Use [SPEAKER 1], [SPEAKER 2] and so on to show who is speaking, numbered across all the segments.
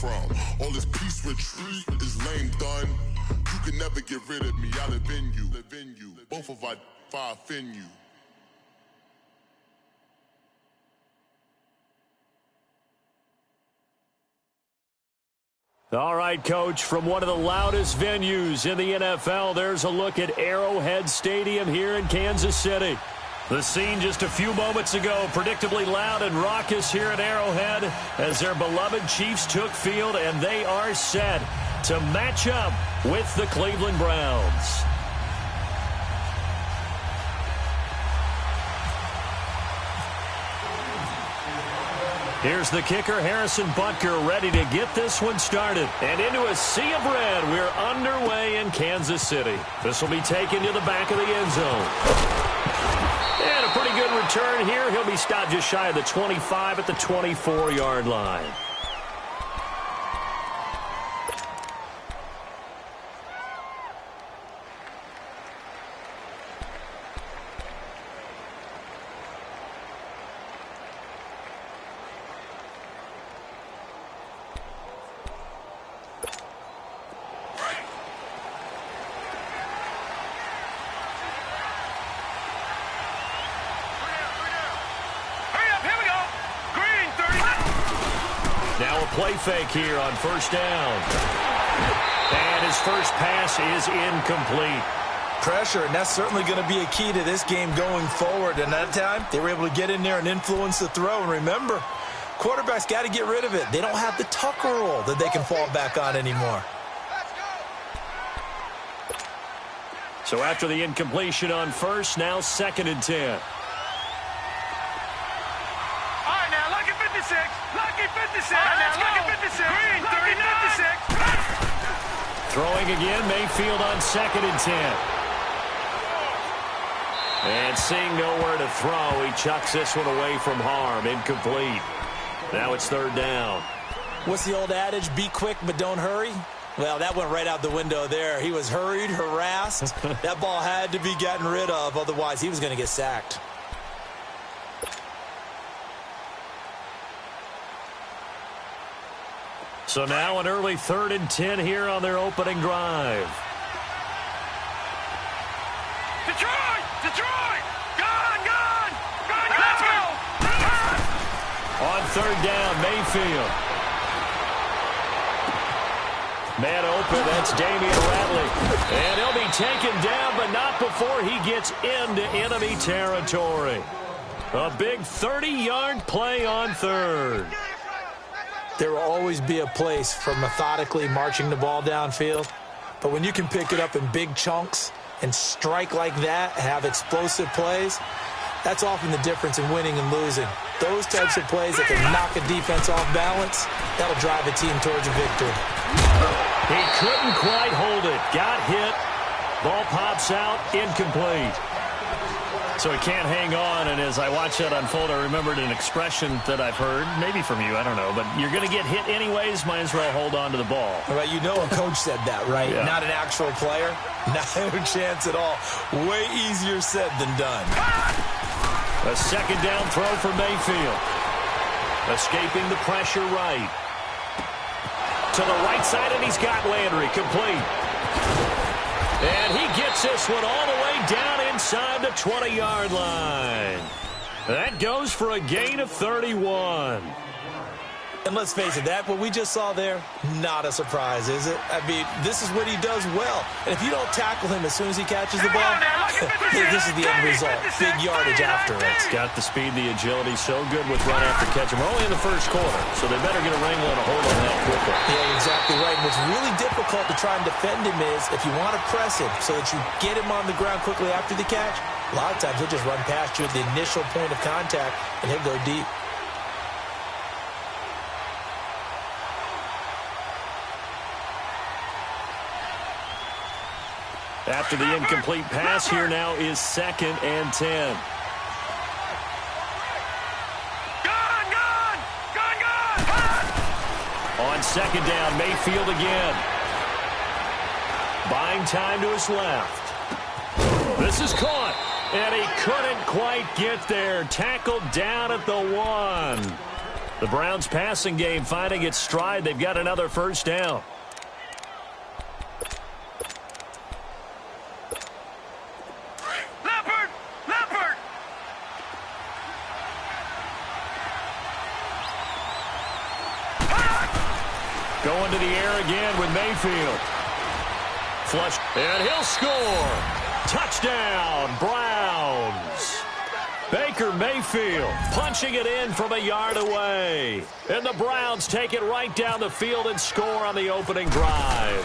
[SPEAKER 1] from. All this peace retreat is lame done. You can never get rid of me, I live in you. Both of our fire fin you.
[SPEAKER 2] All right, Coach, from one of the loudest venues in the NFL, there's a look at Arrowhead Stadium here in Kansas City. The scene just a few moments ago, predictably loud and raucous here at Arrowhead as their beloved Chiefs took field, and they are set to match up with the Cleveland Browns. Here's the kicker, Harrison Butker, ready to get this one started. And into a sea of red, we're underway in Kansas City. This will be taken to the back of the end zone. And a pretty good return here. He'll be stopped just shy of the 25 at the 24-yard line. Play fake here on first down. And his first pass is incomplete.
[SPEAKER 3] Pressure, and that's certainly going to be a key to this game going forward. And that time, they were able to get in there and influence the throw. And remember, quarterbacks got to get rid of it. They don't have the Tucker rule that they can fall back on anymore.
[SPEAKER 2] So after the incompletion on first, now 2nd and 10. Throwing again, Mayfield on 2nd and 10. And seeing nowhere to throw, he chucks this one away from harm. Incomplete. Now it's 3rd down.
[SPEAKER 3] What's the old adage? Be quick, but don't hurry? Well, that went right out the window there. He was hurried, harassed. That ball had to be gotten rid of, otherwise he was going to get sacked.
[SPEAKER 2] So now an early 3rd and 10 here on their opening drive.
[SPEAKER 4] Detroit! Gone! Let's go!
[SPEAKER 2] On 3rd down, Mayfield. Man open, that's Damian Ratley. And he'll be taken down, but not before he gets into enemy territory. A big 30-yard play on 3rd.
[SPEAKER 3] There will always be a place for methodically marching the ball downfield. But when you can pick it up in big chunks and strike like that, have explosive plays, that's often the difference in winning and losing. Those types of plays that can knock a defense off balance, that'll drive a team towards a victory.
[SPEAKER 2] He couldn't quite hold it. Got hit. Ball pops out. Incomplete. So he can't hang on, and as I watched that unfold, I remembered an expression that I've heard, maybe from you, I don't know, but you're going to get hit anyways, might as well hold on to the ball.
[SPEAKER 3] Right, you know a coach said that, right?
[SPEAKER 2] Yeah.
[SPEAKER 3] Not an actual player. No chance at all. Way easier said than done.
[SPEAKER 2] A 2nd down throw for Mayfield. Escaping the pressure right. To the right side, and he's got Landry. Complete. And he gets this one all the way down inside the 20-yard line. That goes for a gain of 31.
[SPEAKER 3] And let's face it, that what we just saw there, not a surprise, is it? I mean, this is what he does well. And if you don't tackle him as soon as he catches the ball, this is the end result. Big yardage after it.
[SPEAKER 2] It's got the speed, the agility, so good with run after catch. And we're only in the first quarter, so they better get a wrangle and a hold on that quickly.
[SPEAKER 3] Yeah, exactly right. And what's really difficult to try and defend him is if you want to press him so that you get him on the ground quickly after the catch, a lot of times he'll just run past you at the initial point of contact, and he'll go deep.
[SPEAKER 2] After the incomplete pass, here now is 2nd and 10. On 2nd down, Mayfield again. Buying time to his left. This is caught, and he couldn't quite get there. Tackled down at the 1. The Browns' passing game finding its stride. They've got another first down.
[SPEAKER 4] Leopard! Leopard!
[SPEAKER 2] Going to the air again with Mayfield. Flush, and he'll score. Touchdown, Browns. Baker Mayfield punching it in from a yard away. And the Browns take it right down the field and score on the opening drive.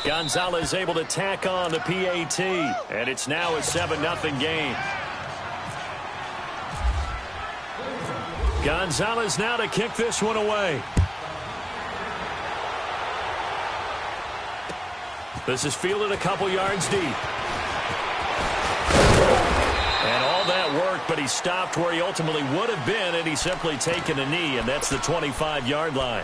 [SPEAKER 2] Gonzalez able to tack on the PAT. And it's now a 7-0 game. Gonzalez now to kick this one away. This is fielded a couple yards deep. And all that work, but he stopped where he ultimately would have been, and he's simply taken a knee, and that's the 25-yard line.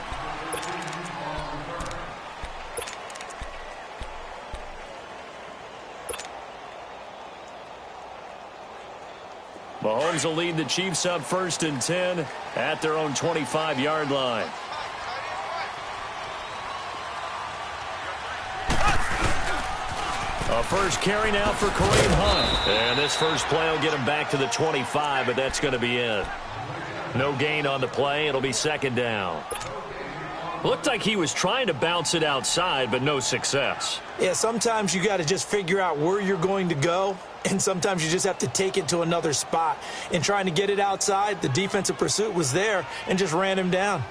[SPEAKER 2] Mahomes will lead the Chiefs up 1st and 10 at their own 25-yard line. A first carry now for Kareem Hunt. And this first play will get him back to the 25, but that's going to be in. No gain on the play. It'll be 2nd down. Looked like he was trying to bounce it outside, but no success.
[SPEAKER 3] Yeah, sometimes you got to just figure out where you're going to go, and sometimes you just have to take it to another spot. In trying to get it outside, the defensive pursuit was there and just ran him down.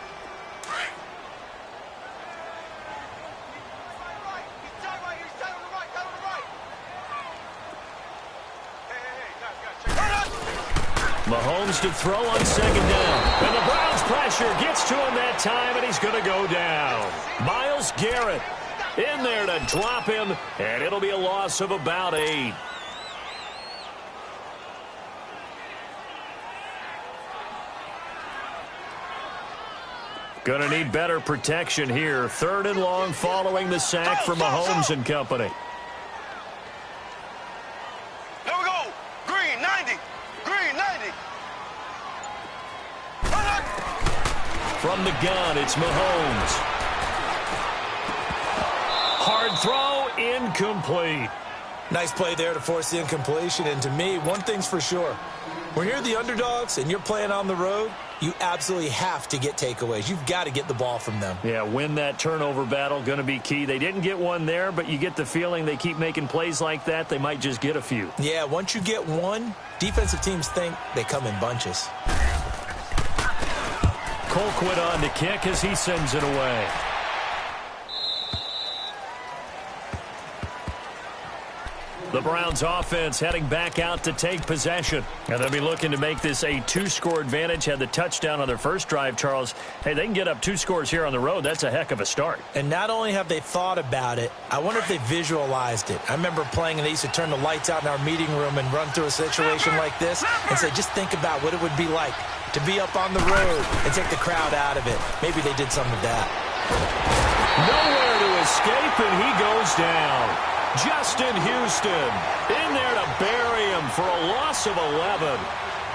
[SPEAKER 2] Mahomes to throw on 2nd down. And the Browns pressure gets to him that time, and he's going to go down. Myles Garrett in there to drop him, and it'll be a loss of about 8. Going to need better protection here. 3rd and long following the sack for Mahomes and company.
[SPEAKER 4] Here we go. Green, 90. Green, 90.
[SPEAKER 2] From the gun, it's Mahomes. Hard throw, incomplete.
[SPEAKER 3] Nice play there to force the incompletion. And to me, one thing's for sure. When you're the underdogs and you're playing on the road, you absolutely have to get takeaways. You've got to get the ball from them.
[SPEAKER 2] Yeah, win that turnover battle, going to be key. They didn't get one there, but you get the feeling they keep making plays like that, they might just get a few.
[SPEAKER 3] Yeah, once you get one, defensive teams think they come in bunches.
[SPEAKER 2] Colquitt on to kick as he sends it away. The Browns offense heading back out to take possession. And they'll be looking to make this a 2-score advantage. Had the touchdown on their first drive, Charles. Hey, they can get up 2 scores here on the road. That's a heck of a start.
[SPEAKER 3] And not only have they thought about it, I wonder if they visualized it. I remember playing and they used to turn the lights out in our meeting room and run through a situation like this and say, just think about what it would be like to be up on the road and take the crowd out of it. Maybe they did some of that.
[SPEAKER 2] Nowhere to escape, and he goes down. Justin Houston in there to bury him for a loss of 11.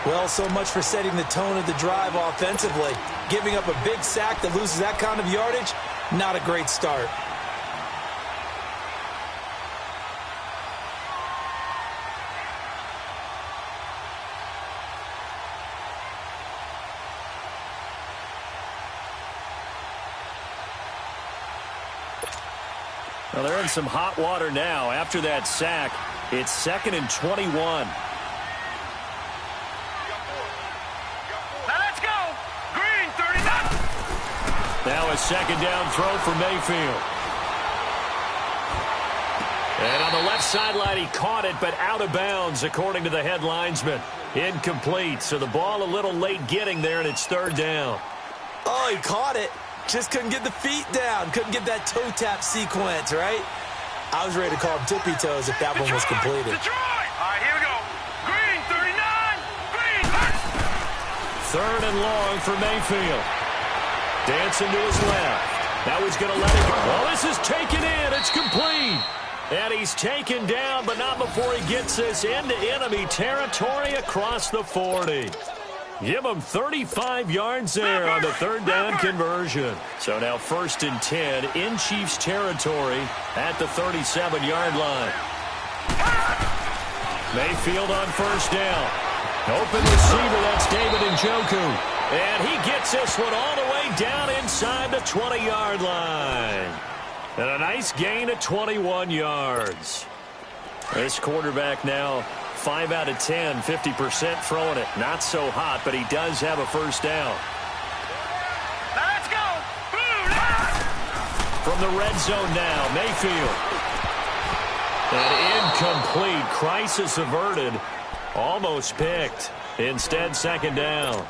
[SPEAKER 3] Well, so much for setting the tone of the drive offensively. Giving up a big sack that loses that kind of yardage, not a great start.
[SPEAKER 2] Well, they're in some hot water now. After that sack, it's 2nd and 21.
[SPEAKER 4] Now let's go. Green, 39.
[SPEAKER 2] Now a 2nd down throw for Mayfield. And on the left sideline, he caught it, but out of bounds, according to the head linesman. Incomplete, so the ball a little late getting there, and it's 3rd down.
[SPEAKER 3] Oh, he caught it. Just couldn't get the feet down. Couldn't get that toe tap sequence, right? I was ready to call him tippy toes if that one was completed.
[SPEAKER 4] Detroit! All right, here we go. Green, 39. Green,
[SPEAKER 2] 3rd and long for Mayfield. Dancing to his left. Now he's going to let it go. Well, this is taken in. It's complete. And he's taken down, but not before he gets this into enemy territory across the 40. Give him 35 yards there on the third down conversion. So now 1st and 10 in Chiefs territory at the 37-yard line. Mayfield on 1st down. Open receiver, that's David Njoku. And he gets this one all the way down inside the 20-yard line. And a nice gain of 21 yards. This quarterback now 5 out of 10, 50% throwing it. Not so hot, but he does have a 1st down.
[SPEAKER 4] Let's go!
[SPEAKER 2] From the red zone now, Mayfield. An incomplete. Crisis averted. Almost picked. Instead, 2nd down.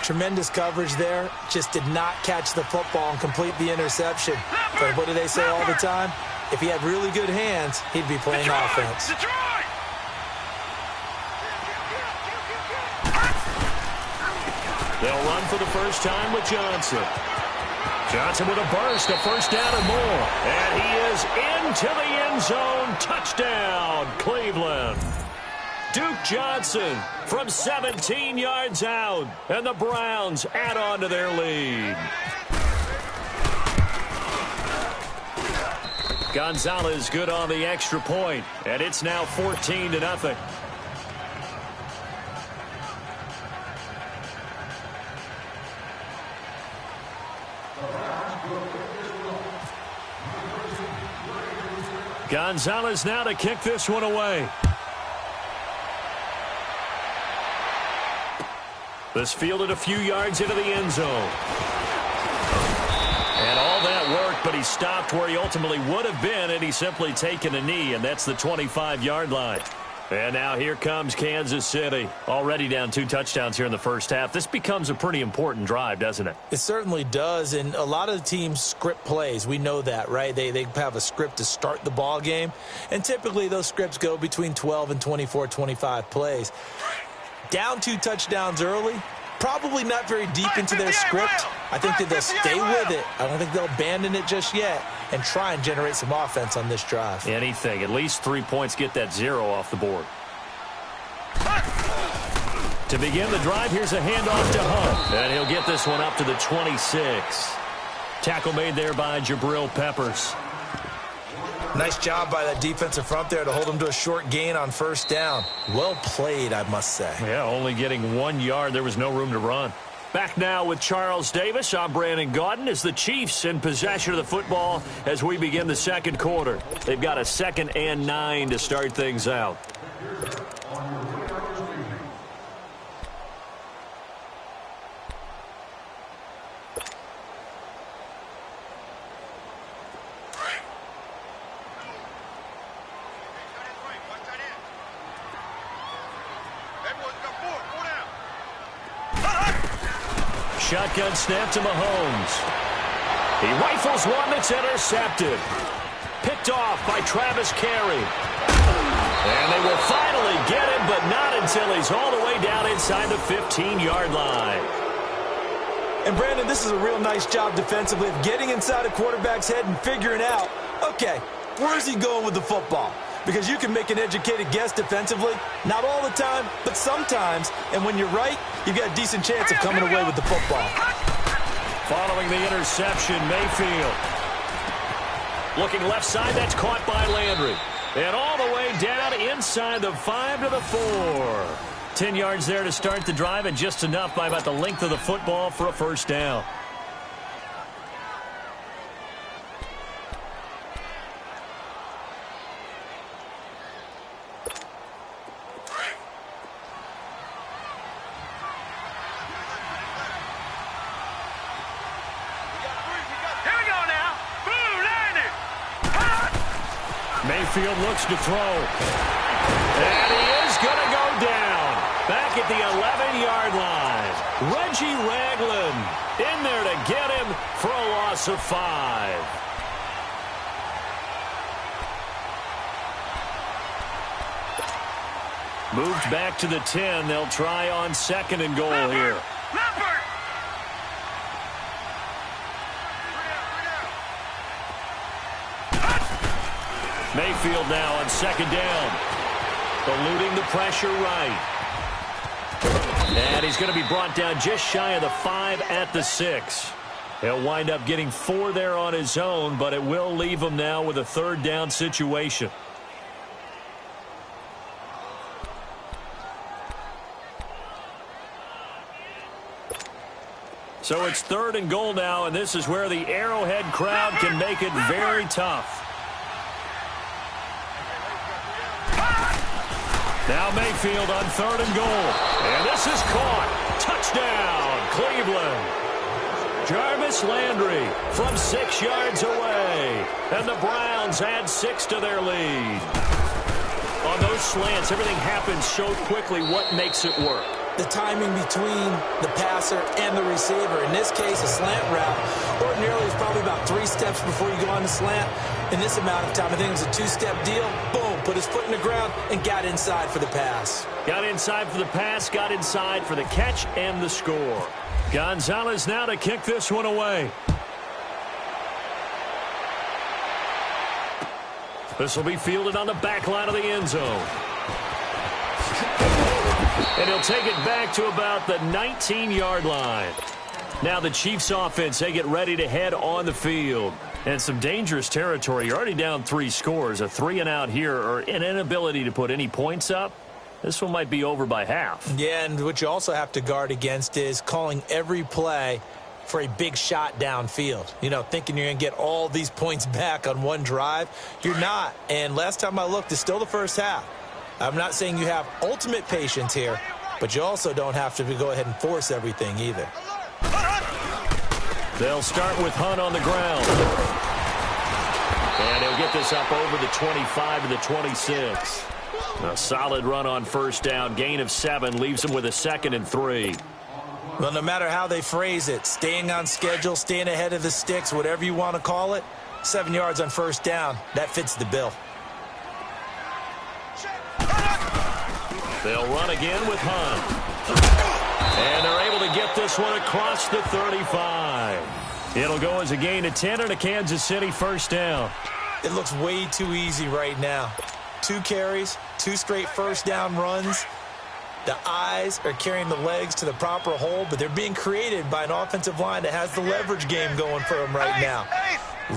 [SPEAKER 3] Tremendous coverage there. Just did not catch the football and complete the interception. But what do they say all the time? If he had really good hands, he'd be playing offense.
[SPEAKER 2] They'll run for the first time with Johnson. Johnson with a burst, a 1st down and more. And he is into the end zone. Touchdown, Cleveland. Duke Johnson from 17 yards out. And the Browns add on to their lead. Gonzalez good on the extra point. And it's now 14-0. Gonzalez now to kick this one away. This fielded a few yards into the end zone. And all that worked, but he stopped where he ultimately would have been, and he's simply taken a knee, and that's the 25-yard line. And now here comes Kansas City. Already down 2 touchdowns here in the first half. This becomes a pretty important drive, doesn't it?
[SPEAKER 3] It certainly does, and a lot of the teams script plays. We know that, right? They have a script to start the ball game, and typically those scripts go between 12 and 24, 25 plays. Down 2 touchdowns early, probably not very deep into their script. I think that they'll stay with it. I don't think they'll abandon it just yet and try and generate some offense on this drive.
[SPEAKER 2] Anything. At least 3 points, get that 0 off the board. To begin the drive, here's a handoff to Hunt. And he'll get this one up to the 26. Tackle made there by Jabril Peppers.
[SPEAKER 3] Nice job by that defensive front there to hold him to a short gain on 1st down. Well played, I must say.
[SPEAKER 2] Yeah, only getting 1 yard. There was no room to run. Back now with Charles Davis. I'm Brandon Gaudin as the Chiefs in possession of the football as we begin the 2nd quarter. They've got a 2nd and 9 to start things out. Shotgun snap to Mahomes. He rifles one that's intercepted. Picked off by Travis Carey. And they will finally get him, but not until he's all the way down inside the 15-yard line.
[SPEAKER 3] And, Brandon, this is a real nice job defensively of getting inside a quarterback's head and figuring out, okay, where's he going with the football? Because you can make an educated guess defensively, not all the time, but sometimes. And when you're right, you've got a decent chance of coming away with the football.
[SPEAKER 2] Following the interception, Mayfield. Looking left side, that's caught by Landry. And all the way down inside the 5 to the 4. 10 yards there to start the drive, and just enough by about the length of the football for a 1st down. Mayfield looks to throw. And he is going to go down. Back at the 11-yard line. Reggie Ragland in there to get him for a loss of 5. Moved back to the 10. They'll try on 2nd and goal here. Mayfield now on 2nd down. Eluding the pressure right. And he's going to be brought down just shy of the 5 at the 6. He'll wind up getting 4 there on his own, but it will leave him now with a 3rd down situation. So it's 3rd and goal now, and this is where the Arrowhead crowd can make it very tough. Now Mayfield on 3rd and goal. And this is caught. Touchdown, Cleveland. Jarvis Landry from 6 yards away. And the Browns add 6 to their lead. On those slants, everything happens so quickly. What makes it work?
[SPEAKER 3] The timing between the passer and the receiver. In this case, a slant route ordinarily is probably about 3 steps before you go on the slant. In this amount of time, I think it was a 2-step deal. Boom, put his foot in the ground and got inside for the pass.
[SPEAKER 2] Got inside for the pass, got inside for the catch and the score. Gonzalez now to kick this one away. This will be fielded on the back line of the end zone. And he'll take it back to about the 19-yard line. Now the Chiefs offense, they get ready to head on the field. And some dangerous territory. You're already down 3 scores. A 3-and-out here or an inability to put any points up. This one might be over by half.
[SPEAKER 3] Yeah, and what you also have to guard against is calling every play for a big shot downfield. You know, thinking you're going to get all these points back on one drive. You're not. And last time I looked, it's still the first half. I'm not saying you have ultimate patience here, but you also don't have to go ahead and force everything either.
[SPEAKER 2] They'll start with Hunt on the ground. And he'll get this up over the 25 to the 26. A solid run on 1st down. Gain of 7 leaves him with a 2nd and 3.
[SPEAKER 3] Well, no matter how they phrase it, staying on schedule, staying ahead of the sticks, whatever you want to call it, 7 yards on 1st down, that fits the bill.
[SPEAKER 2] They'll run again with Hunt. And they're able to get this one across the 35. It'll go as a gain of 10 and a Kansas City 1st down.
[SPEAKER 3] It looks way too easy right now. 2 carries, 2 straight 1st down runs. The eyes are carrying the legs to the proper hole, but they're being created by an offensive line that has the leverage game going for him right now.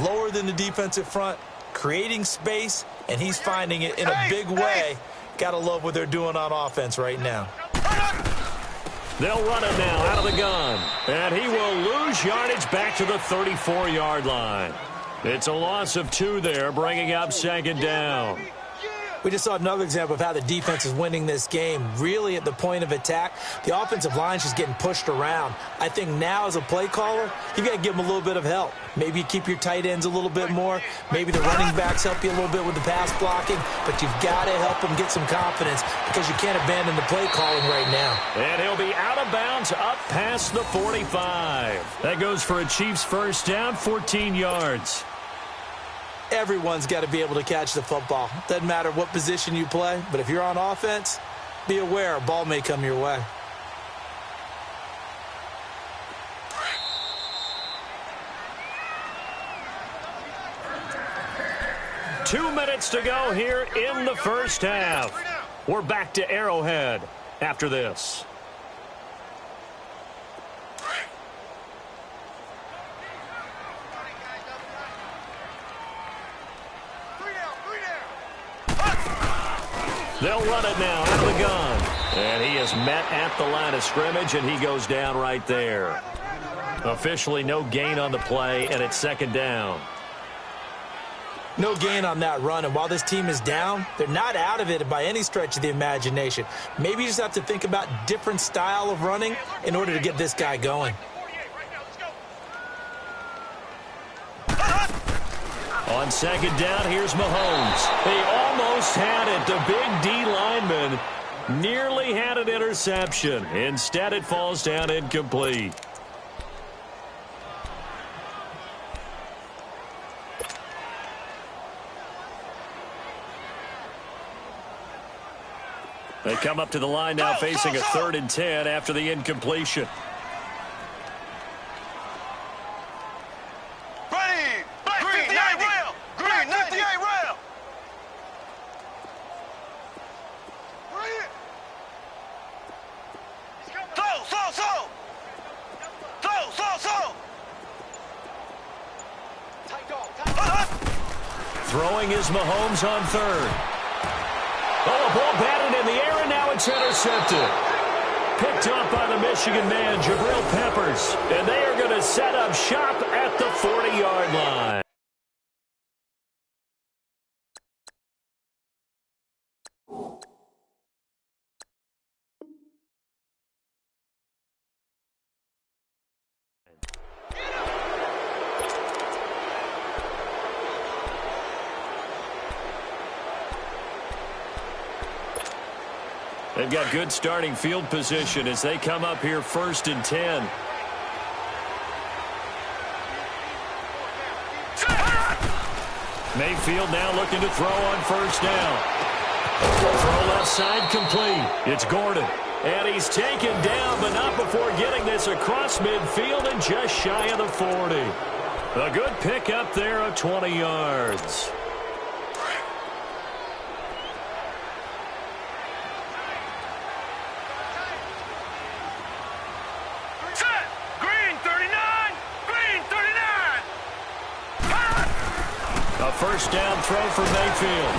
[SPEAKER 3] Lower than the defensive front, creating space, and he's finding it in a big way. Got to love what they're doing on offense right now.
[SPEAKER 2] They'll run it now out of the gun. And he will lose yardage back to the 34-yard line. It's a loss of 2 there, bringing up 2nd down.
[SPEAKER 3] We just saw another example of how the defense is winning this game. Really at the point of attack, the offensive line's just getting pushed around. I think now as a play caller, you got to give them a little bit of help. Maybe you keep your tight ends a little bit more. Maybe the running backs help you a little bit with the pass blocking. But you've got to help them get some confidence because you can't abandon the play calling right now.
[SPEAKER 2] And he'll be out of bounds up past the 45. That goes for a Chiefs 1st down, 14 yards.
[SPEAKER 3] Everyone's got to be able to catch the football. Doesn't matter what position you play, but if you're on offense, be aware a ball may come your way.
[SPEAKER 2] Two minutes to go here in the 1st half. We're back to Arrowhead after this. They'll run it now out of the gun. And he is met at the line of scrimmage, and he goes down right there. Officially no gain on the play, and it's 2nd down.
[SPEAKER 3] No gain on that run, and while this team is down, they're not out of it by any stretch of the imagination. Maybe you just have to think about different style of running in order to get this guy going.
[SPEAKER 2] On 2nd down, here's Mahomes. They almost had it. The big D lineman nearly had an interception. Instead, it falls down incomplete. They come up to the line now facing a 3rd and 10 after the incompletion. Throwing is Mahomes on third. Oh, a ball batted in the air, and now it's intercepted. Picked up by the Michigan man, Jabril Peppers. And they are going to set up shop at the 40-yard line. They've got good starting field position as they come up here 1st and 10. Mayfield now looking to throw on 1st down. Throw left side complete. It's Gordon. And he's taken down, but not before getting this across midfield and just shy of the 40. A good pick up there of 20 yards. A 1st down throw for Mayfield.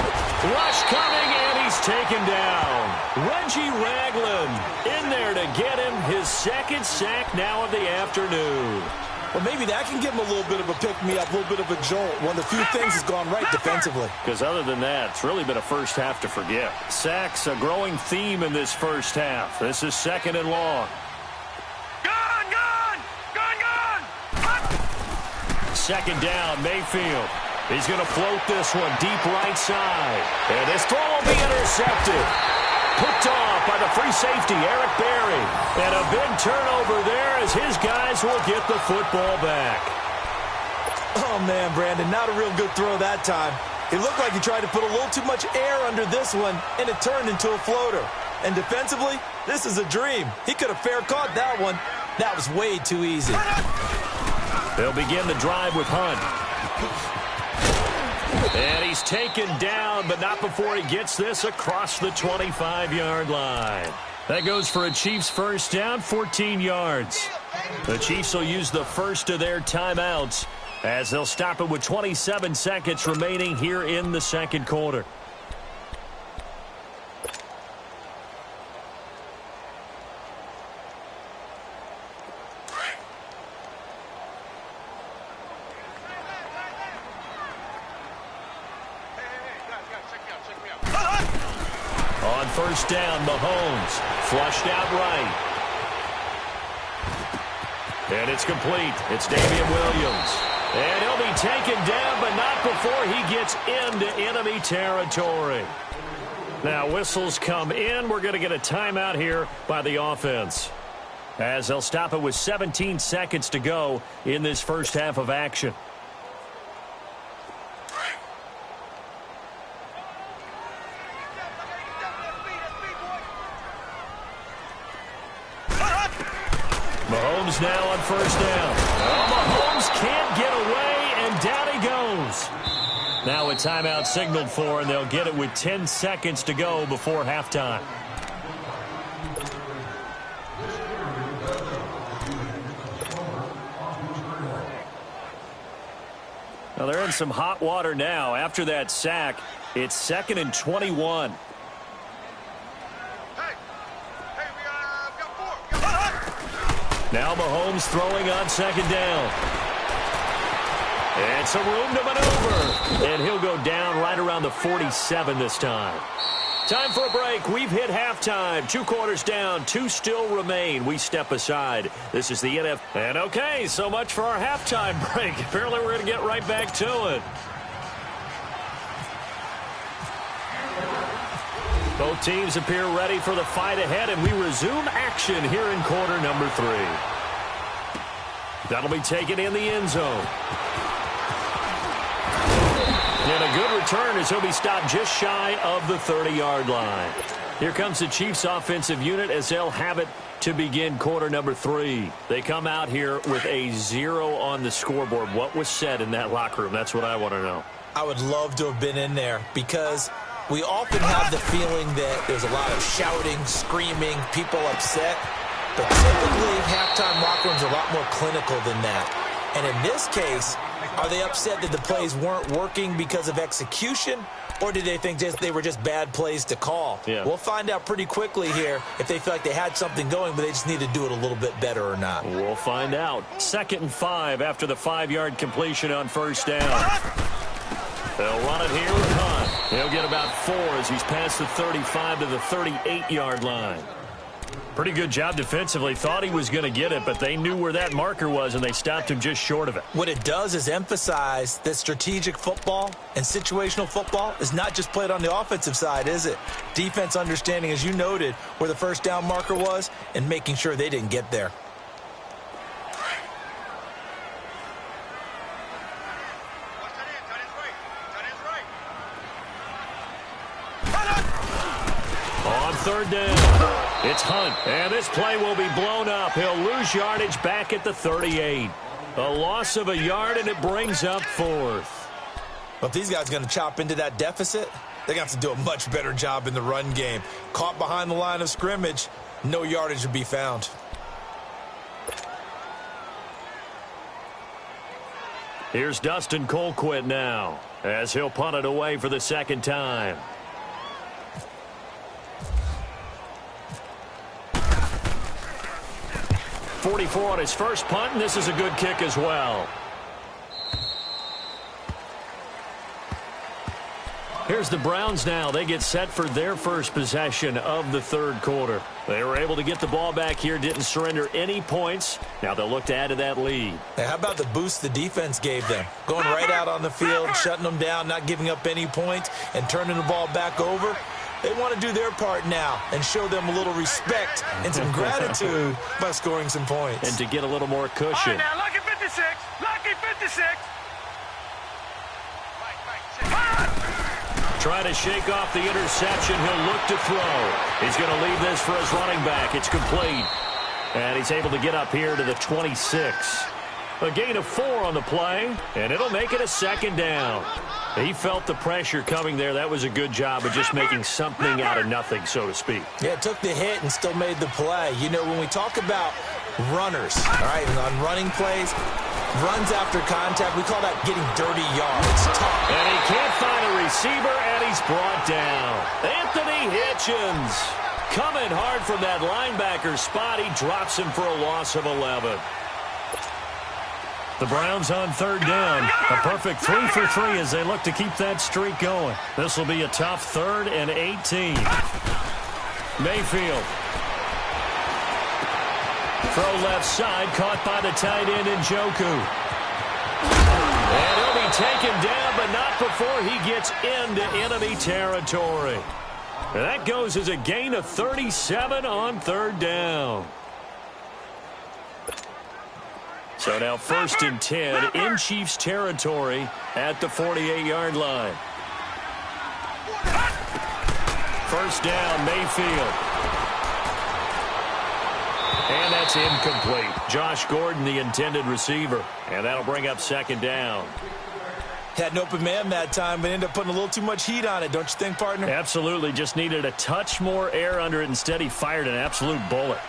[SPEAKER 2] Rush coming, and he's taken down. Reggie Ragland in there to get him his 2nd sack now of the afternoon.
[SPEAKER 3] Well, maybe that can give him a little bit of a pick-me-up, a little bit of a jolt. One of the few things has gone right defensively.
[SPEAKER 2] Because other than that, it's really been a first half to forget. Sacks, a growing theme in this first half. This is 2nd and long.
[SPEAKER 4] Gone!
[SPEAKER 2] 2nd down, Mayfield. He's going to float this one deep right side. And this throw will be intercepted. Picked off by the free safety, Eric Berry. And a big turnover there as his guys will get the football back.
[SPEAKER 3] Oh, man, Brandon, not a real good throw that time. It looked like he tried to put a little too much air under this one, and it turned into a floater. And defensively, this is a dream. He could have fair caught that one. That was way too easy.
[SPEAKER 2] They'll begin the drive with Hunt. And he's taken down, but not before he gets this across the 25-yard line. That goes for a Chiefs 1st down, 14 yards. The Chiefs will use the first of their timeouts as they'll stop it with 27 seconds remaining here in the 2nd quarter. On 1st down, Mahomes flushed out right. And it's complete. It's Damian Williams. And he'll be taken down, but not before he gets into enemy territory. Now whistles come in. We're going to get a timeout here by the offense, as they'll stop it with 17 seconds to go in this first half of action. Mahomes now on 1st down. Oh, Mahomes can't get away, and down he goes. Now a timeout signaled for, and they'll get it with 10 seconds to go before halftime. Now they're in some hot water now. After that sack, it's 2nd and 21. Now Mahomes throwing on 2nd down. And some room to maneuver. And he'll go down right around the 47 this time. Time for a break. We've hit halftime. 2 quarters down. 2 still remain. We step aside. This is the NFL. And okay, so much for our halftime break. Apparently we're going to get right back to it. Both teams appear ready for the fight ahead, and we resume action here in quarter number 3. That'll be taken in the end zone. And a good return as he'll be stopped just shy of the 30-yard line. Here comes the Chiefs offensive unit as they'll have it to begin quarter number 3. They come out here with a 0 on the scoreboard. What was said in that locker room? That's what I want to know.
[SPEAKER 3] I would love to have been in there because we often have the feeling that there's a lot of shouting, screaming, people upset. But typically, halftime locker rooms are a lot more clinical than that. And in this case, are they upset that the plays weren't working because of execution, or did they think they were just bad plays to call?
[SPEAKER 2] Yeah.
[SPEAKER 3] We'll find out pretty quickly here if they feel like they had something going, but they just need to do it a little bit better or not.
[SPEAKER 2] We'll find out. 2nd and 5 after the 5-yard completion on first down. They'll run it here with Hunt. He'll get about 4 as he's past the 35 to the 38-yard line. Pretty good job defensively. Thought he was going to get it, but they knew where that marker was, and they stopped him just short of it.
[SPEAKER 3] What it does is emphasize that strategic football and situational football is not just played on the offensive side, is it? Defense understanding, as you noted, where the first down marker was and making sure they didn't get there.
[SPEAKER 2] On 3rd down, it's Hunt, and this play will be blown up. He'll lose yardage back at the 38. A loss of a yard, and it brings up 4th.
[SPEAKER 3] But if these guys are going to chop into that deficit, they're going to have to do a much better job in the run game. Caught behind the line of scrimmage, no yardage to be found.
[SPEAKER 2] Here's Dustin Colquitt now, as he'll punt it away for the 2nd time. .44 on his first punt, and this is a good kick as well. Here's the Browns now. They get set for their first possession of the 3rd quarter. They were able to get the ball back here, didn't surrender any points. Now they'll look to add to that lead.
[SPEAKER 3] Hey, how about the boost the defense gave them? Going right out on the field, shutting them down, not giving up any points, and turning the ball back over. They want to do their part now and show them a little respect and some gratitude by scoring some points.
[SPEAKER 2] And to get a little more cushion.
[SPEAKER 4] All right, now, lucky 56. Lucky 56.
[SPEAKER 2] Trying to shake off the interception. He'll look to throw. He's going to leave this for his running back. It's complete. And he's able to get up here to the 26. A gain of 4 on the play, and it'll make it a 2nd down. He felt the pressure coming there. That was a good job of just making something out of nothing, so to speak.
[SPEAKER 3] Yeah, took the hit and still made the play. You know, when we talk about runners, all right, on running plays, runs after contact, we call that getting dirty yards. Tough.
[SPEAKER 2] And he can't find a receiver, and he's brought down. Anthony Hitchens coming hard from that linebacker spot. He drops him for a loss of 11. The Browns on 3rd down. A perfect 3 for 3 as they look to keep that streak going. This will be a tough 3rd and 18. Mayfield. Throw left side, caught by the tight end Njoku. And he'll be taken down, but not before he gets into enemy territory. And that goes as a gain of 37 on 3rd down. So now 1st and 10 in Chiefs territory at the 48-yard line. 1st down, Mayfield. And that's incomplete. Josh Gordon, the intended receiver. And that'll bring up 2nd down.
[SPEAKER 3] Had an open man that time, but ended up putting a little too much heat on it, don't you think, partner?
[SPEAKER 2] Absolutely. Just needed a touch more air under it. Instead, he fired an absolute bullet.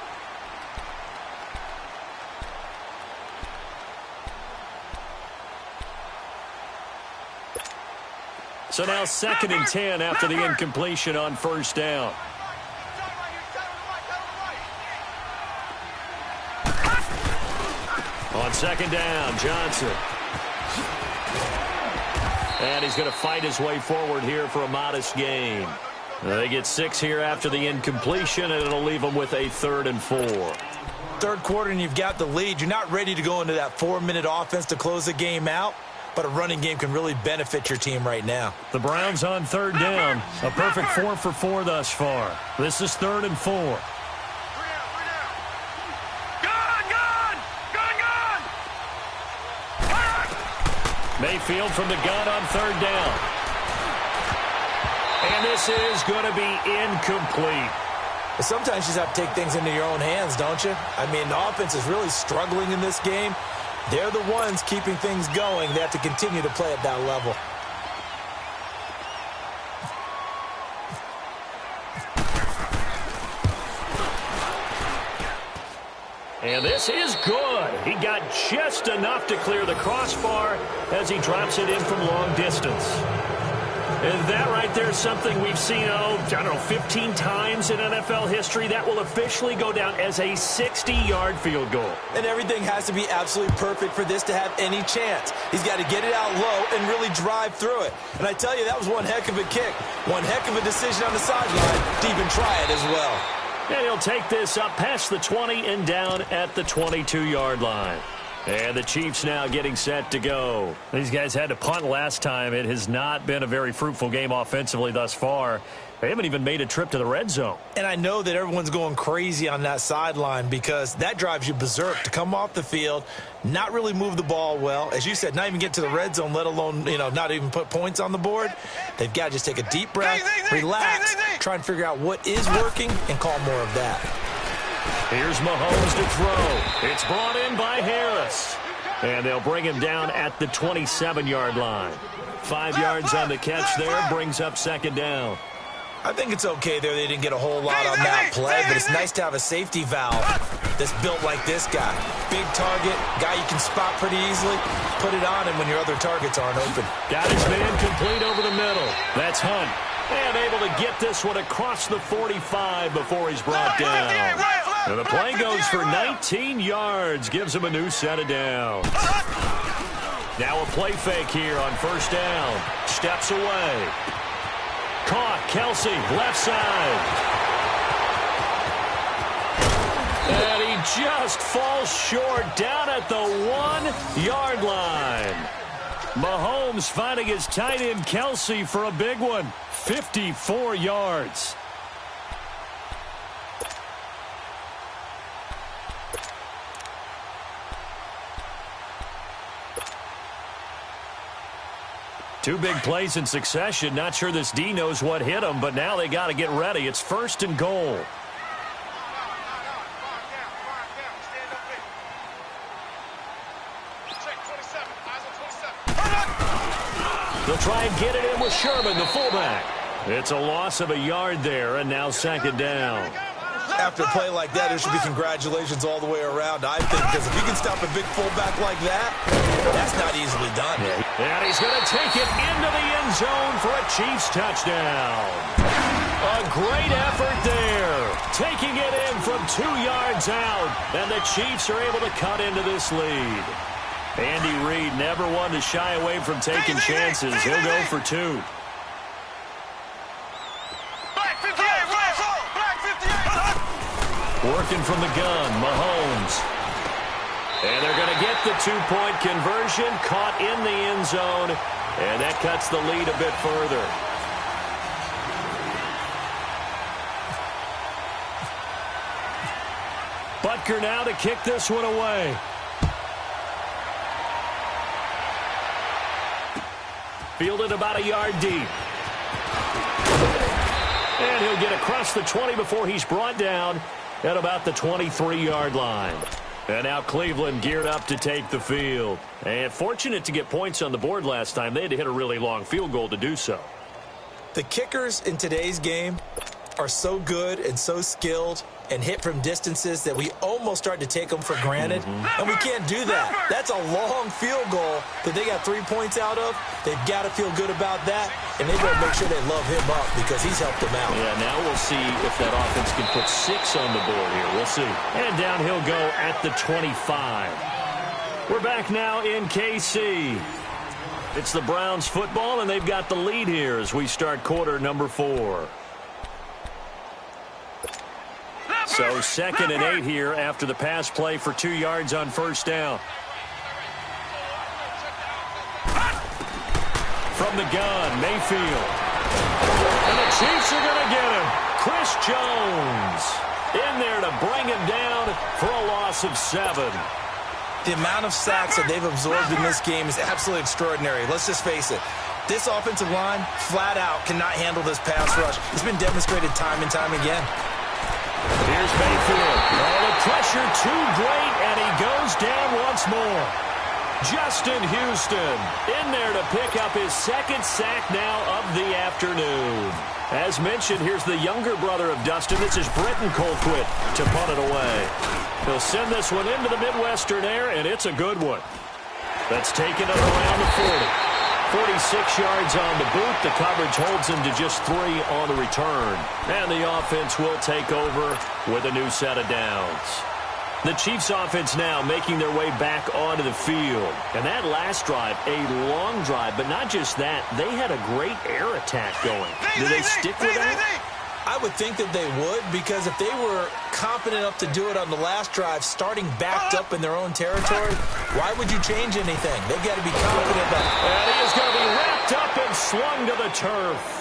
[SPEAKER 2] So now 2nd and 10 after the incompletion on 1st down. On 2nd down, Johnson. And he's going to fight his way forward here for a modest gain. They get 6 here after the incompletion, and it'll leave them with a 3rd and 4.
[SPEAKER 3] 3rd quarter, and you've got the lead. You're not ready to go into that 4-minute offense to close the game out, but a running game can really benefit your team right now.
[SPEAKER 2] The Browns on 3rd down. A perfect 4 for 4 thus far. This is 3rd and 4. Mayfield from the gun on 3rd down. And this is going to be incomplete.
[SPEAKER 3] But sometimes you just have to take things into your own hands, don't you? I mean, the offense is really struggling in this game. They're the ones keeping things going. They have to continue to play at that level.
[SPEAKER 2] And this is good. He got just enough to clear the crossbar as he drops it in from long distance. And that right there is something we've seen, I don't know, 15 times in NFL history. That will officially go down as a 60-yard field goal.
[SPEAKER 3] And everything has to be absolutely perfect for this to have any chance. He's got to get it out low and really drive through it. And I tell you, that was one heck of a kick. One heck of a decision on the sideline to even try it as well.
[SPEAKER 2] And he'll take this up past the 20 and down at the 22-yard line. And the Chiefs now getting set to go. These guys had to punt last time. It has not been a very fruitful game offensively thus far. They haven't even made a trip to the red zone.
[SPEAKER 3] And I know that everyone's going crazy on that sideline because that drives you berserk to come off the field, not really move the ball well. As you said, not even get to the red zone, let alone, not even put points on the board. They've got to just take a deep breath, relax, try and figure out what is working, and call more of that.
[SPEAKER 2] Here's Mahomes to throw. It's brought in by Harris. And they'll bring him down at the 27-yard line. 5 yards on the catch there, brings up second down.
[SPEAKER 3] I think it's okay there. They didn't get a whole lot on that play, but it's nice to have a safety valve that's built like this guy. Big target, guy you can spot pretty easily. Put it on him when your other targets aren't open.
[SPEAKER 2] Got his man complete over the middle. That's Hunt. And able to get this one across the 45 before he's brought down. And the play goes for 19 yards. Gives him a new set of downs. Now a play fake here on first down. Steps away. Caught. Kelsey, left side. And he just falls short down at the 1-yard line. Mahomes finding his tight end Kelsey for a big one. 54 yards. Two big plays in succession. Not sure this D knows what hit him, but now they got to get ready. It's first and goal. They'll try and get it in with Sherman, the fullback. It's a loss of a yard there, and now second down.
[SPEAKER 3] After a play like that, there should be congratulations all the way around, I think, because if you can stop a big fullback like that, that's not easily done.
[SPEAKER 2] And he's going to take it into the end zone for a Chiefs touchdown. A great effort there, taking it in from 2 yards out, and the Chiefs are able to cut into this lead. Andy Reid never one to shy away from taking chances. He'll go for 2. Working from the gun, Mahomes. And they're going to get the 2-point conversion, caught in the end zone, and that cuts the lead a bit further. Butker now to kick this one away. Fielded about a yard deep. And he'll get across the 20 before he's brought down at about the 23-yard line. And now Cleveland geared up to take the field. And fortunate to get points on the board last time. They had to hit a really long field goal to do so.
[SPEAKER 3] The kickers in today's game are so good and so skilled and hit from distances that we almost start to take them for granted. And we can't do that. That's a long field goal that they got 3 points out of. They've got to feel good about that, and they've got to make sure they love him up because he's helped them out.
[SPEAKER 2] Yeah, now we'll see if that offense can put 6 on the board here. We'll see. And down he'll go at the 25. We're back now in KC. It's the Browns football, and they've got the lead here as we start quarter number 4. So 2nd and 8 here after the pass play for 2 yards on first down. From the gun, Mayfield. And the Chiefs are going to get him. Chris Jones in there to bring him down for a loss of 7.
[SPEAKER 3] The amount of sacks that they've absorbed in this game is absolutely extraordinary. Let's just face it. This offensive line, flat out, cannot handle this pass rush. It's been demonstrated time and time again.
[SPEAKER 2] Here's Mayfield. Oh, the pressure too great, and he goes down once more. Justin Houston in there to pick up his second sack now of the afternoon. As mentioned, here's the younger brother of Dustin. This is Brenton Colquitt to punt it away. He'll send this one into the Midwestern air, and it's a good one. That's taken up around the 40. 46 yards on the boot. The coverage holds him to just 3 on the return. And the offense will take over with a new set of downs. The Chiefs offense now making their way back onto the field. And that last drive, a long drive, but not just that. They had a great air attack going. Do they stick with that?
[SPEAKER 3] I would think that they would, because if they were confident enough to do it on the last drive, starting backed up in their own territory, why would you change anything? They've got to be confident about it.
[SPEAKER 2] And he is going to be wrapped up and slung to the turf.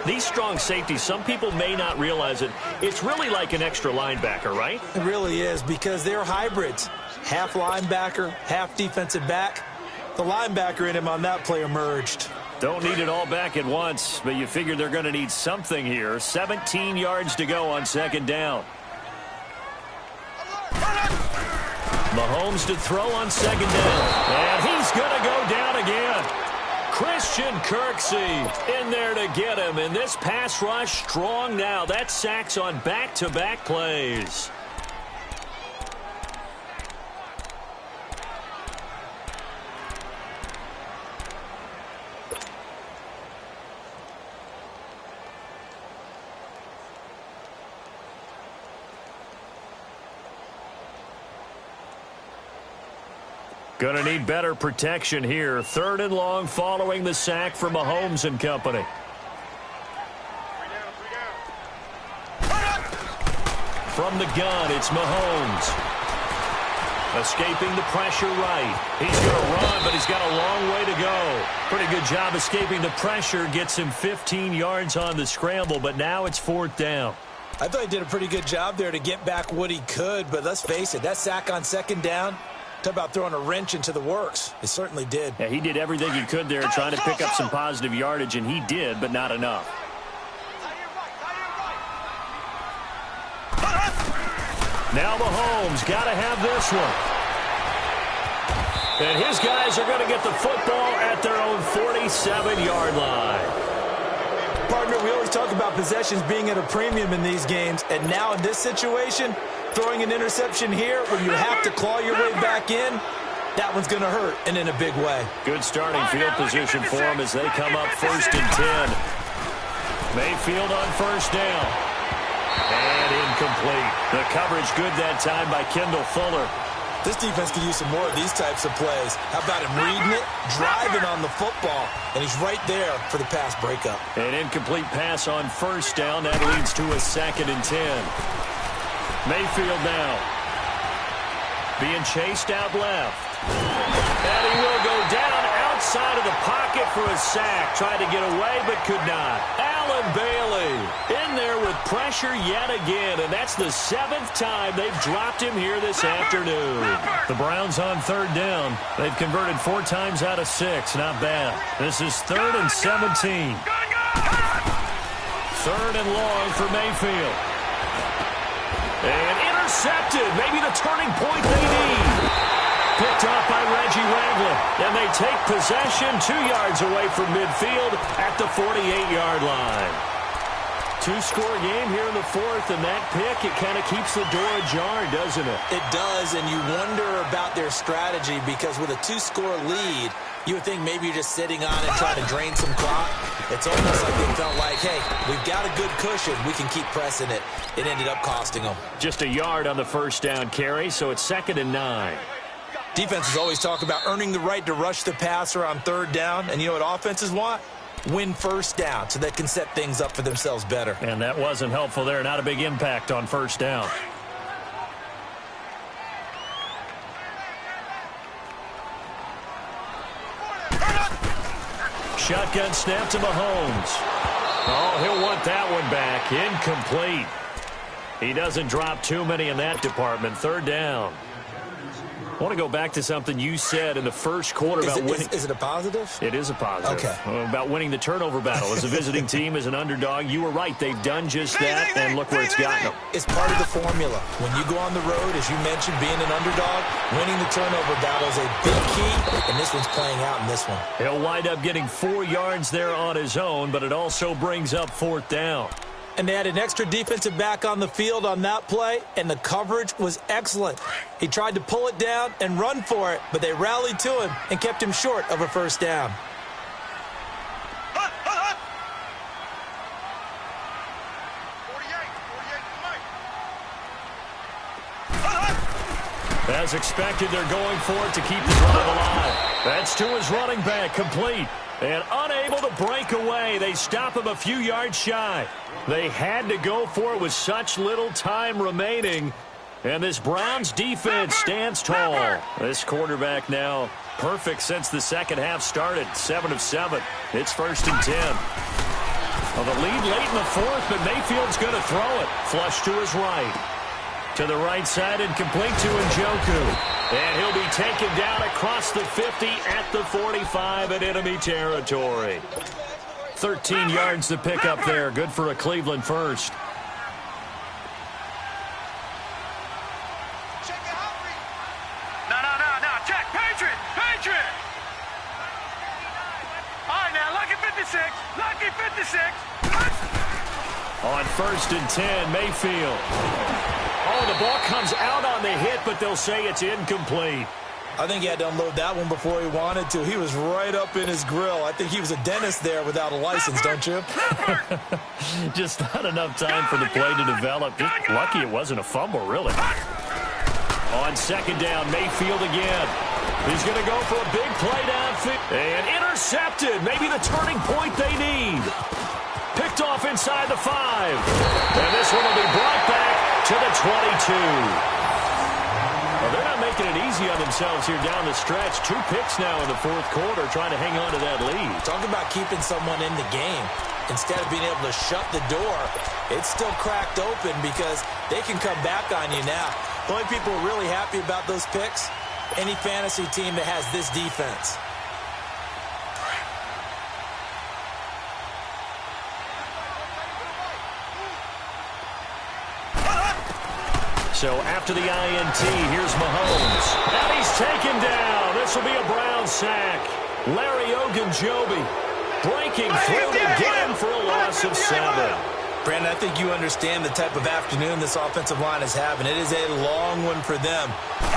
[SPEAKER 2] These strong safeties, some people may not realize it. It's really like an extra linebacker, right?
[SPEAKER 3] It really is, because they're hybrids. Half linebacker, half defensive back. The linebacker in him on that play emerged.
[SPEAKER 2] Don't need it all back at once, but you figure they're going to need something here. 17 yards to go on second down. Mahomes to throw on second down. And he's going to go down again. Christian Kirksey in there to get him. And this pass rush strong now. That's sacks on back-to-back plays. Going to need better protection here. 3rd and long following the sack from Mahomes and company. From the gun, it's Mahomes. Escaping the pressure right. He's going to run, but he's got a long way to go. Pretty good job escaping the pressure. Gets him 15 yards on the scramble, but now it's 4th down.
[SPEAKER 3] I thought he did a pretty good job there to get back what he could, but let's face it, that sack on second down, talk about throwing a wrench into the works. It certainly did.
[SPEAKER 2] Yeah, he did everything he could there trying to pick up some positive yardage, and he did, but not enough. Now Mahomes got to have this one. And his guys are going to get the football at their own 47-yard line.
[SPEAKER 3] Partner, we always talk about possessions being at a premium in these games, and now in this situation, throwing an interception here when you have to claw your way back in, that one's going to hurt, and in a big way.
[SPEAKER 2] Good starting field position for them as they come up 1st and 10. Mayfield on 1st down. And incomplete. The coverage good that time by Kendall Fuller.
[SPEAKER 3] This defense could use some more of these types of plays. How about him reading it, driving on the football, and he's right there for the pass breakup.
[SPEAKER 2] An incomplete pass on 1st down. That leads to a 2nd and 10. Mayfield now being chased out left. And he will go down outside of the pocket for a sack. Tried to get away, but could not. Allen Bailey in there with pressure yet again, and that's the 7th time they've dropped him here this afternoon. The Browns on 3rd down. They've converted 4 times out of 6. Not bad. This is 3rd and 17. 3rd and long for Mayfield. And intercepted. Maybe the turning point they need. Picked off by Reggie Ragland. And they take possession 2 yards away from midfield at the 48-yard line. 2-score game here in the 4th, and that pick, it kind of keeps the door ajar, doesn't it?
[SPEAKER 3] It does, and you wonder about their strategy, because with a 2-score lead, you would think maybe you're just sitting on it trying to drain some clock. It's almost like they felt like, hey, we've got a good cushion. We can keep pressing it. It ended up costing them.
[SPEAKER 2] Just a yard on the 1st down carry, so it's 2nd and 9.
[SPEAKER 3] Defenses always talk about earning the right to rush the passer on 3rd down, and you know what offenses want? Win 1st down so they can set things up for themselves better.
[SPEAKER 2] And that wasn't helpful there. Not a big impact on 1st down. Shotgun snap to Mahomes. Oh, he'll want that one back. Incomplete. He doesn't drop too many in that department. 3rd down. I want to go back to something you said in the first quarter about winning.
[SPEAKER 3] Is it a positive?
[SPEAKER 2] It is a positive.
[SPEAKER 3] Okay.
[SPEAKER 2] About winning the turnover battle. As a visiting team, as an underdog, you were right. They've done just that, and look where it's gotten them.
[SPEAKER 3] It's part of the formula. When you go on the road, as you mentioned, being an underdog, winning the turnover battle is a big key, and this one's playing out in this one.
[SPEAKER 2] He'll wind up getting 4 yards there on his own, but it also brings up 4th down.
[SPEAKER 3] And they had an extra defensive back on the field on that play, and the coverage was excellent. He tried to pull it down and run for it, but they rallied to him and kept him short of a first down.
[SPEAKER 2] As expected, they're going for it to keep the drive alive. That's to his running back, complete. And unable to break away, they stop him a few yards shy. They had to go for it with such little time remaining. And this Browns defense stands tall. This quarterback now perfect since the second half started. 7 of 7. It's 1st and 10. Well, the lead late in the 4th, but Mayfield's going to throw it. Flush to his right. To the right side and complete to Njoku. And he'll be taken down across the 50 at the 45 in enemy territory. 13 yards to pick up there. Good for a Cleveland first.
[SPEAKER 4] No. Check. Patriot. All right, now, lucky 56. Lucky 56.
[SPEAKER 2] On 1st and 10, Mayfield. Oh, the ball comes out on the hit, but they'll say it's incomplete.
[SPEAKER 3] I think he had to unload that one before he wanted to. He was right up in his grill. I think he was a dentist there without a license, don't you?
[SPEAKER 2] Just not enough time for the play to develop. Just lucky it wasn't a fumble, really. On 2nd down, Mayfield again. He's going to go for a big play downfield. And intercepted. Maybe the turning point they need. Picked off inside the 5. And this one will be brought back to the 22. Well, they're not making it easy on themselves here down the stretch. 2 picks now in the 4th quarter trying to hang on to that lead.
[SPEAKER 3] Talk about keeping someone in the game. Instead of being able to shut the door, it's still cracked open because they can come back on you now. The only people who are really happy about those picks, any fantasy team that has this defense.
[SPEAKER 2] So after the INT, here's Mahomes. And he's taken down. This will be a Brown sack. Larry Ogunjobi breaking through again for a loss of 7.
[SPEAKER 3] Brandon, I think you understand the type of afternoon this offensive line is having. It is a long one for them.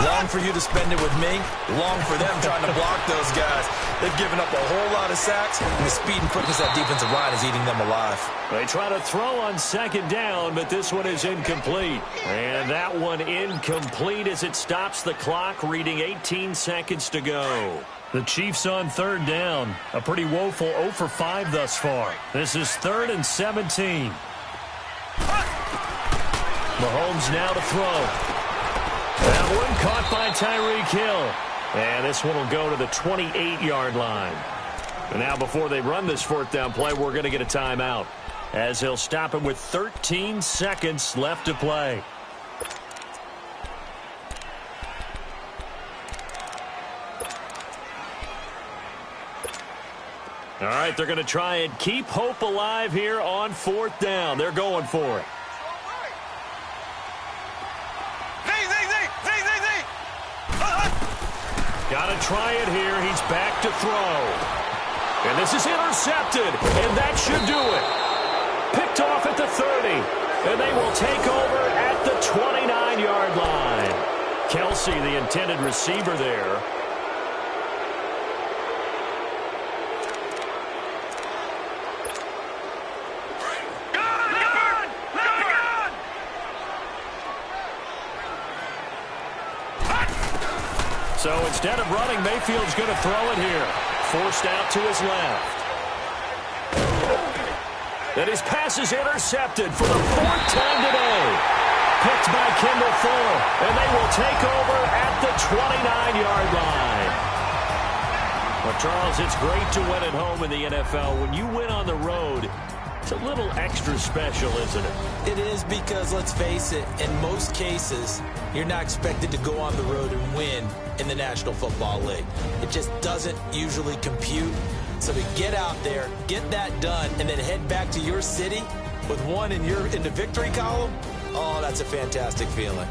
[SPEAKER 3] Long for you to spend it with me. Long for them trying to block those guys. They've given up a whole lot of sacks, and the speed and quickness of that defensive line is eating them alive.
[SPEAKER 2] They try to throw on 2nd down, but this one is incomplete. And that one incomplete as it stops the clock, reading 18 seconds to go. The Chiefs on 3rd down. A pretty woeful 0 for 5 thus far. This is 3rd and 17. Mahomes now to throw. That one caught by Tyreek Hill. And this one will go to the 28-yard line. And now before they run this 4th down play, we're going to get a timeout, as he'll stop him with 13 seconds left to play. All right, they're going to try and keep hope alive here on 4th down. They're going for it. Got to try it here. He's back to throw. And this is intercepted, and that should do it. Picked off at the 30, and they will take over at the 29-yard line. Kelsey, the intended receiver there. So instead of running, Mayfield's going to throw it here. Forced out to his left. And his pass is intercepted for the 4th time today. Picked by Kendall Fuller. And they will take over at the 29-yard line. Well, Charles, it's great to win at home in the NFL. When you win on the road, It's a little extra special, isn't it?
[SPEAKER 3] It is because, let's face it, in most cases, you're not expected to go on the road and win in the National Football League. It just doesn't usually compute. So to get out there, get that done, and then head back to your city with one in the victory column, oh, that's a fantastic feeling.